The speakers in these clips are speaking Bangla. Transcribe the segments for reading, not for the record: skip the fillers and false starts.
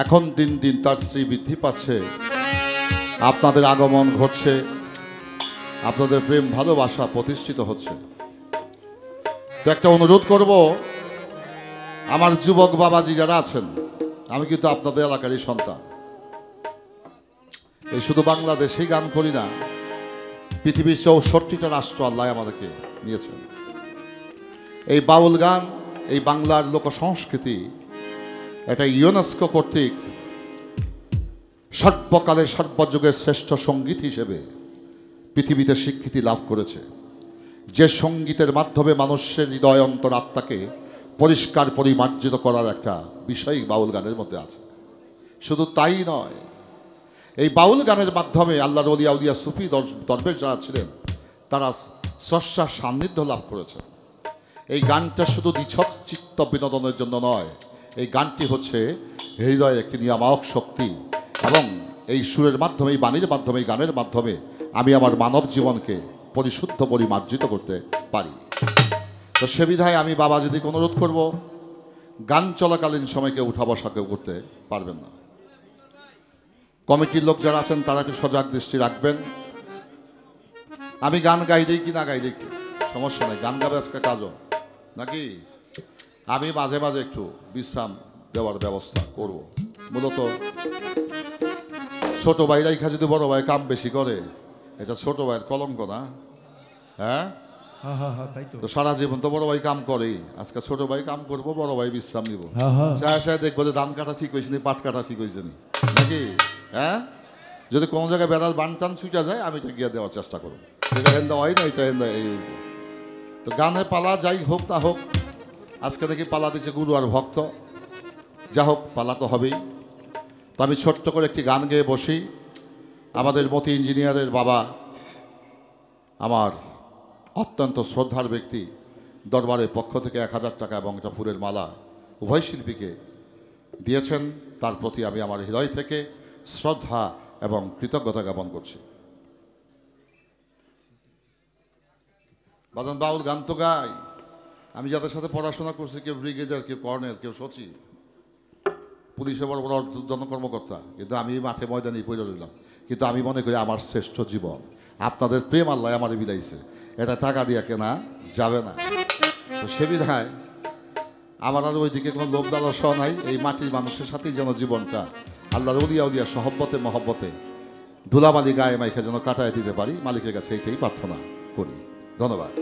এখন দিন দিন তার শ্রী বৃদ্ধি পাচ্ছে, আপনাদের আগমন ঘটছে, আপনাদের প্রেম ভালোবাসা প্রতিষ্ঠিত হচ্ছে। তো একটা অনুরোধ করব, আমার যুবক বাবাজি যারা আছেন, আমি কিন্তু আপনাদের এলাকারই সন্তান। এই শুধু বাংলাদেশেই গান করি না, পৃথিবীর 64টা রাষ্ট্র আল্লাহ আমাদেরকে নিয়েছেন। এই বাউল গান, এই বাংলার লোক সংস্কৃতি এটা ইউনেস্কো কর্তৃক সর্বকালের সর্বযুগের শ্রেষ্ঠ সঙ্গীত হিসেবে পৃথিবীতে স্বীকৃতি লাভ করেছে। যে সঙ্গীতের মাধ্যমে মানুষের হৃদয় অন্তর আত্মাকে পরিষ্কার পরিমার্জিত করার একটা বিষয় বাউল গানের মধ্যে আছে। শুধু তাই নয়, এই বাউল গানের মাধ্যমে আল্লাহর ওলিয়া উলিয়া সুফি দরবেশ যারা ছিলেন তারা স্রষ্টার সান্নিধ্য লাভ করেছে। এই গানটা শুধু নিছক চিত্ত বিনোদনের জন্য নয়, এই গানটি হচ্ছে হৃদয়ে একটি নিয়ামক শক্তি, এবং এই সুরের মাধ্যমে, এই বাণীর মাধ্যমে, এই গানের মাধ্যমে আমি আমার মানব জীবনকে পরিশুদ্ধ পরিমার্জিত করতে পারি। তো সে বিধায় আমি বাবাজিদিকে অনুরোধ করব, গান চলাকালীন সময়কে উঠা বসা কেউ করতে পারবেন না। কমিটির লোক যারা আছেন তারা একটু সজাগ দৃষ্টি রাখবেন। আমি গান গাই দিই কি না গাই দেখি সমস্যা নেই, গান গাবে আজকে কাজও নাকি, আমি মাঝে মাঝে একটু বিশ্রাম দেওয়ার ব্যবস্থা করব। মূলত ছোট ভাই রাইখা যদি বড় ভাই কাম বেশি করে, এটা ছোট ভাইয়ের কলঙ্ক না? হ্যাঁ, তো সারা জীবন তো বড় ভাই কাম করেই, আজকে ছোট ভাই কাম করবো, বড় ভাই বিশ্রাম নিব। দেখবো যে ধান কাটা ঠিক হয়েছে নি, পাট কাটা ঠিক হয়েছে নি নাকি। হ্যাঁ, যদি কোনো জায়গায় বেড়ার বান টান ছুটা যায় আমি এটা গিয়ে দেওয়ার চেষ্টা করবো, এটা হেন্দা হয় না, এটা হেন্দা এই। তো গানের পালা যাই হোক না হোক, আজকে দেখি পালা দিচ্ছে গুরু আর ভক্ত, যা হোক পালা তো হবেই। তো আমি ছোট্ট করে একটি গান গেয়ে বসি। আমাদের মতি ইঞ্জিনিয়ারের বাবা, আমার অত্যন্ত শ্রদ্ধার ব্যক্তি, দরবারের পক্ষ থেকে 1000 টাকা এবং একটা ফুলের মালা উভয় শিল্পীকে দিয়েছেন। তার প্রতি আমি আমার হৃদয় থেকে শ্রদ্ধা এবং কৃতজ্ঞতা জ্ঞাপন করছি। বাজান বাউল গান তো গাই, আমি যাদের সাথে পড়াশোনা করছি, কেউ ব্রিগেডিয়ার, কেউ কর্নেল, কেউ সচিব, পুলিশে বড় বড় ঊর্ধ্বতন কর্মকর্তা, কিন্তু আমি মাঠে ময়দানে পড়ে রইলাম। কিন্তু আমি মনে করি আমার শ্রেষ্ঠ জীবন আপনাদের প্রেম আল্লাহ আমারে বিলাইছে, এটা টাকা দিয়ে কেনা যাবে না। তো সে বিধায় আমার আর ওইদিকে কোনো লোভ লালসা নাই, এই মাটির মানুষের সাথেই যেন জীবনটা আল্লাহর উলিয়া উলিয়া সহব্বতে মহব্বতে ধুলাবালি গায়ে মাইখে যেন কাটায় দিতে পারি, মালিকের কাছে এইটাই প্রার্থনা করি। ধন্যবাদ।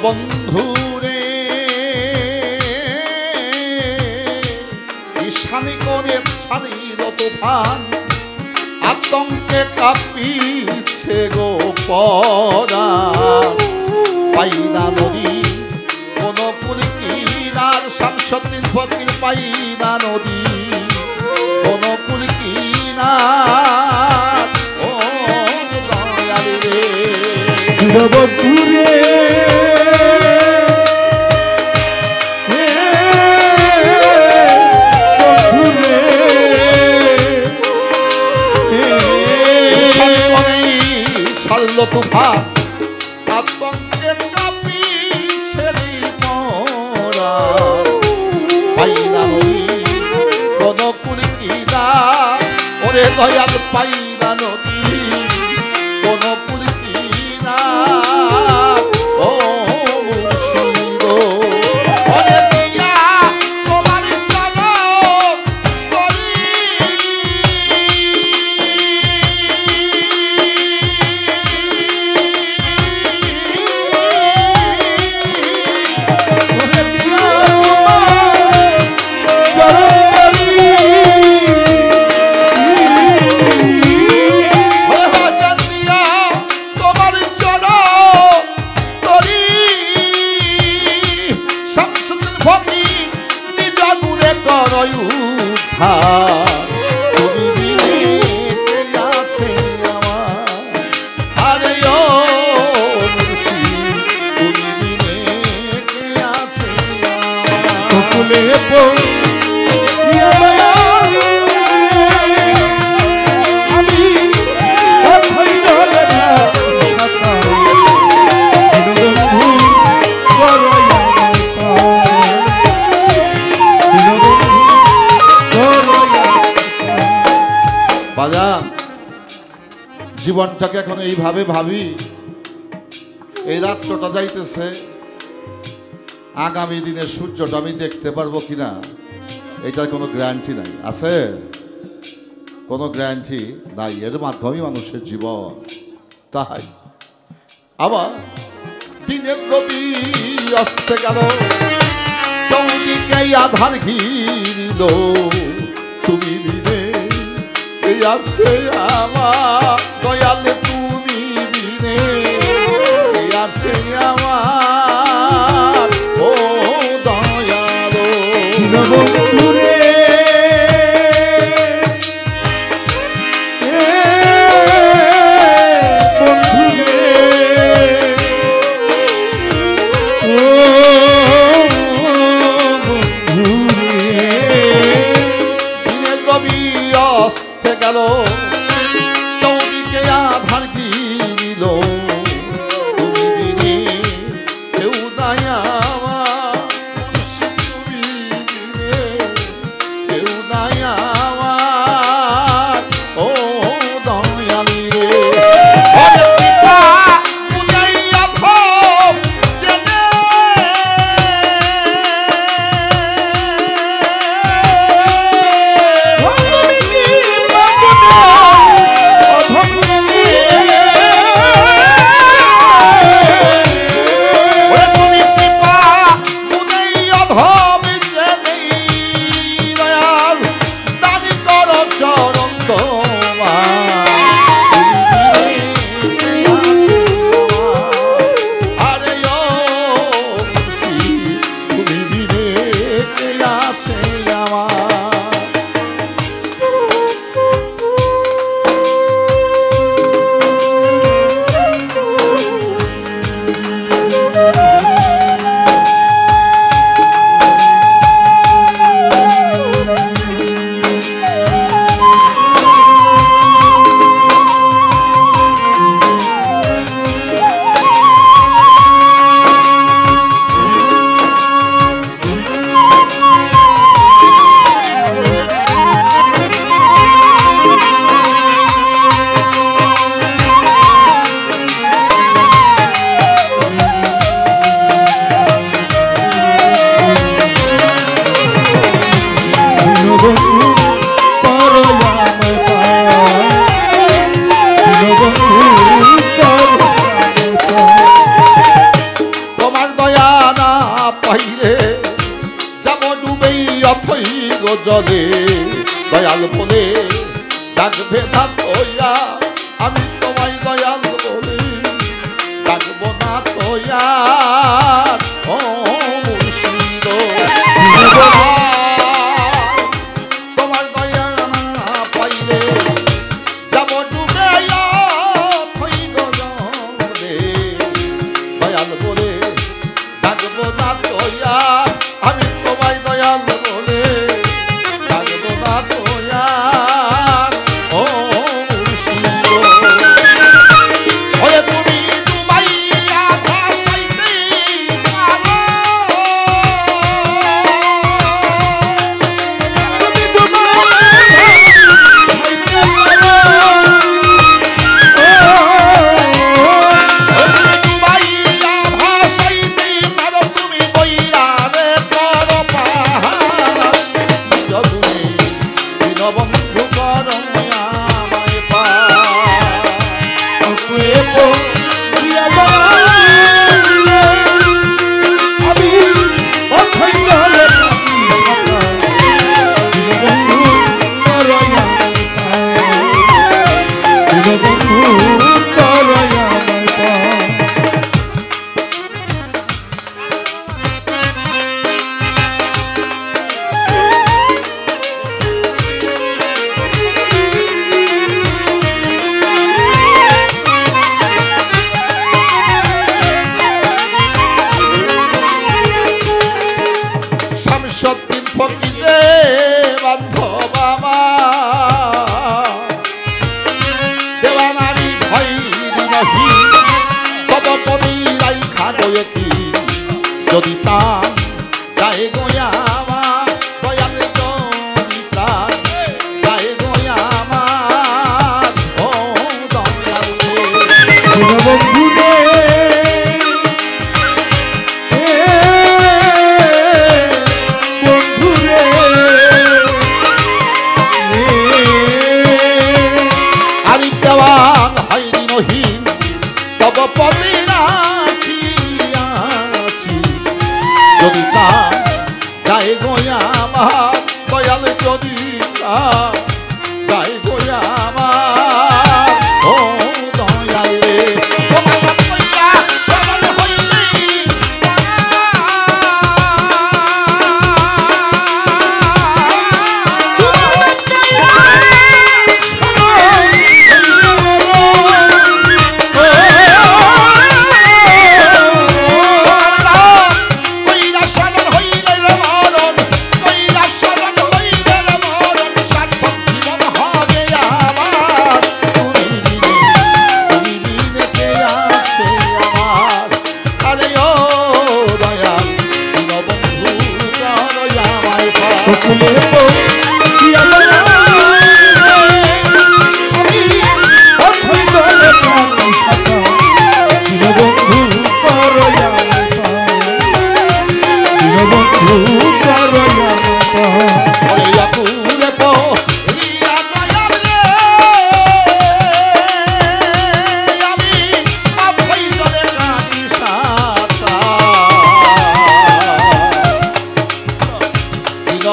বন্ধুরে ঈশানী করে ছাড়িল তুফান, আতঙ্কে কাঁপি পরা পাই না নদী কোন কুলি কিনার শামসুদ্দিন ফকির পাই না নদী কোন কুলি কিনার ও দয়াল রে বন্ধুরে তুফান আতঙ্কে কাঁপি সেরি মোরা পাই না নদী কোন কুলি কিনার ওরে দয়াল পাই না নদী কোন কুলি কিনার ও মুর্শিদ ওরে দিয়া তোমার চরণ করি তুমি বিনে কে আছে আমার আরে ও মুর্শিদ তুমি বিনে কে আছে আমার কুলে আমি বাজান জীবনটাকে এখন এইভাবে ভাবি এই রাত্রটা যাইতেছে আগামী দিনের সূর্যটা আমি দেখতে পারবো কিনা এটার কোনো গ্যারান্টি নাই আছে কোনো গ্যারান্টি নাই এর মাধ্যমেই মানুষের জীবন তাই আবার দিনের রবি অস্তে গেল চৌদিকে আধার ঘিরিল তুমি বিনে কে আছে আমার দয়াল তুমি বিনে কে আছে আমার ও দয়াল বন্ধুরে দিনের রবি অস্তে গেল চৌদি অথই গজরে দয়াল বলে ডাকবো না তোয়া আমি তোমায় দয়াল বলে ডাকবো না তোয়া ও মুর্শিদ ওরে তুমি ডুবাইয়া ভাসাইতে পারো শামসুদ্দিন ফকিরে বান্ধব আমার দেওয়ানারি ভয় দিনহি পদপদী রাইখা গয়কি যদি তার যায় গোয়ামা দয়াল যদি তার যায় গোয়ামা ও দয়াল দেওয়ান হয় দিনহীন তব পদে রাখিয়াছি যদি তা যায় গোয়ামা দয়াল যদি তা যায় গোয়ামা ও দয়াল রে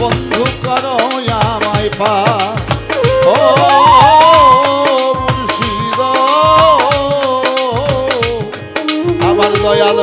বন্ধু করো আমায় পা ও মুর্শিদ আমার দয়াল